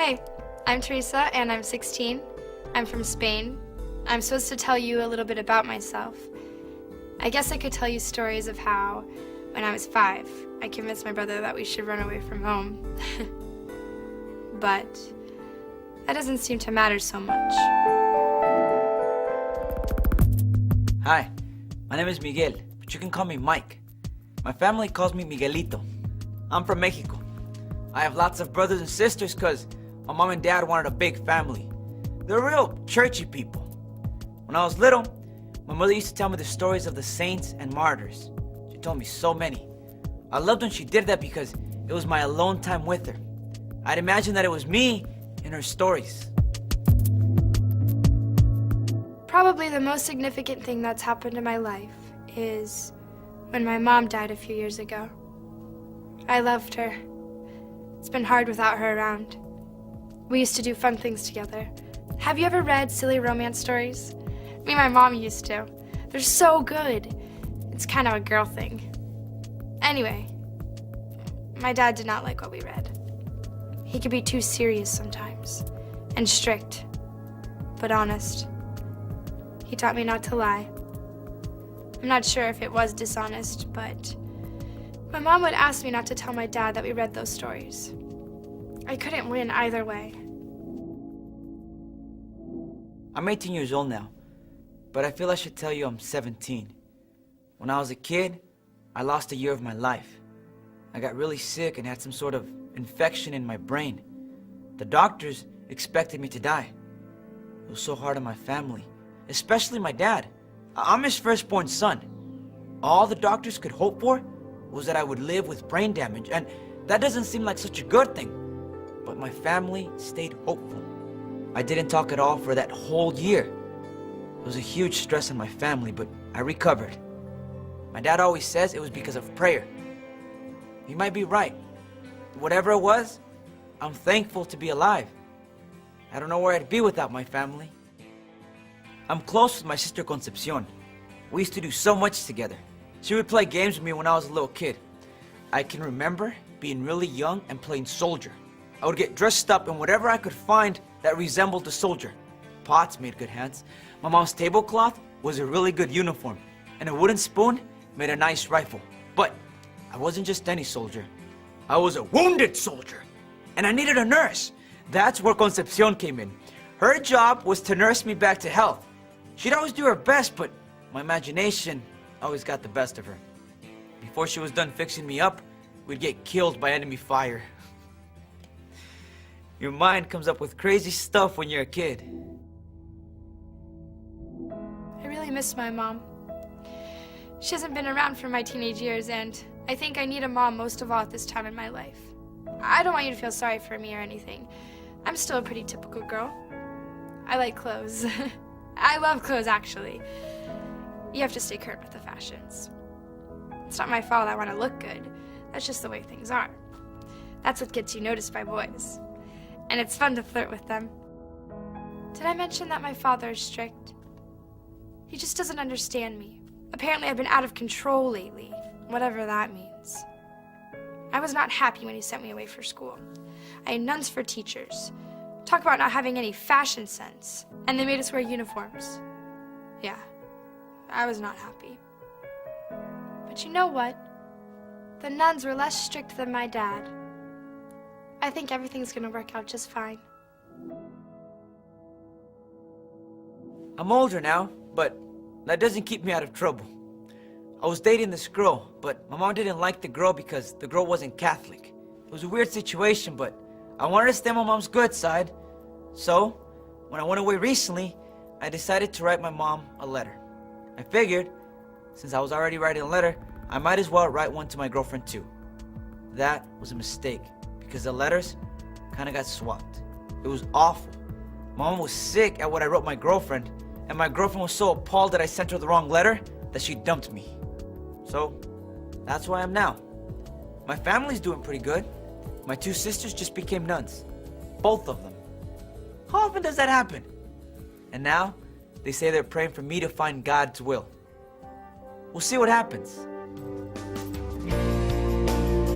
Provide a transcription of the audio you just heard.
Hey, I'm Teresa and I'm 16. I'm from Spain. I'm supposed to tell you a little bit about myself. I guess I could tell you stories of how, when I was 5, I convinced my brother that we should run away from home. But that doesn't seem to matter so much. Hi, my name is Miguel, but you can call me Mike. My family calls me Miguelito. I'm from Mexico. I have lots of brothers and sisters because my mom and dad wanted a big family. They're real churchy people. When I was little, my mother used to tell me the stories of the saints and martyrs. She told me so many. I loved when she did that because it was my alone time with her. I'd imagine that it was me in her stories. Probably the most significant thing that's happened in my life is when my mom died a few years ago. I loved her. It's been hard without her around. We used to do fun things together. Have you ever read silly romance stories? Me and my mom used to. They're so good. It's kind of a girl thing. Anyway, my dad did not like what we read. He could be too serious sometimes, and strict, but honest. He taught me not to lie. I'm not sure if it was dishonest, but my mom would ask me not to tell my dad that we read those stories. I couldn't win either way. I'm 18 years old now, but I feel I should tell you I'm 17. When I was a kid, I lost a year of my life. I got really sick and had some sort of infection in my brain. The doctors expected me to die. It was so hard on my family, especially my dad. I'm his firstborn son. All the doctors could hope for was that I would live with brain damage, and that doesn't seem like such a good thing. But my family stayed hopeful. I didn't talk at all for that whole year. It was a huge stress on my family, but I recovered. My dad always says it was because of prayer. He might be right. Whatever it was, I'm thankful to be alive. I don't know where I'd be without my family. I'm close with my sister Concepcion. We used to do so much together. She would play games with me when I was a little kid. I can remember being really young and playing soldier. I would get dressed up in whatever I could find that resembled a soldier. Pots made good hands. My mom's tablecloth was a really good uniform, and a wooden spoon made a nice rifle. But I wasn't just any soldier. I was a wounded soldier, and I needed a nurse. That's where Concepcion came in. Her job was to nurse me back to health. She'd always do her best, but my imagination always got the best of her. Before she was done fixing me up, we'd get killed by enemy fire. Your mind comes up with crazy stuff when you're a kid. I really miss my mom. She hasn't been around for my teenage years, and I think I need a mom most of all at this time in my life. I don't want you to feel sorry for me or anything. I'm still a pretty typical girl. I like clothes. I love clothes, actually. You have to stay current with the fashions. It's not my fault I want to look good. That's just the way things are. That's what gets you noticed by boys. And it's fun to flirt with them. Did I mention that my father is strict? He just doesn't understand me. Apparently I've been out of control lately, whatever that means. I was not happy when he sent me away for school. I had nuns for teachers. Talk about not having any fashion sense. And they made us wear uniforms. Yeah, I was not happy. But you know what? The nuns were less strict than my dad. I think everything's gonna work out just fine. I'm older now, but that doesn't keep me out of trouble. I was dating this girl, but my mom didn't like the girl because the girl wasn't Catholic. It was a weird situation, but I wanted to stay on my mom's good side. So, when I went away recently, I decided to write my mom a letter. I figured, since I was already writing a letter, I might as well write one to my girlfriend too. That was a mistake, because the letters kind of got swapped. It was awful. Mom was sick at what I wrote my girlfriend, and my girlfriend was so appalled that I sent her the wrong letter that she dumped me. So, that's where I am now. My family's doing pretty good. My 2 sisters just became nuns. Both of them. How often does that happen? And now, they say they're praying for me to find God's will. We'll see what happens.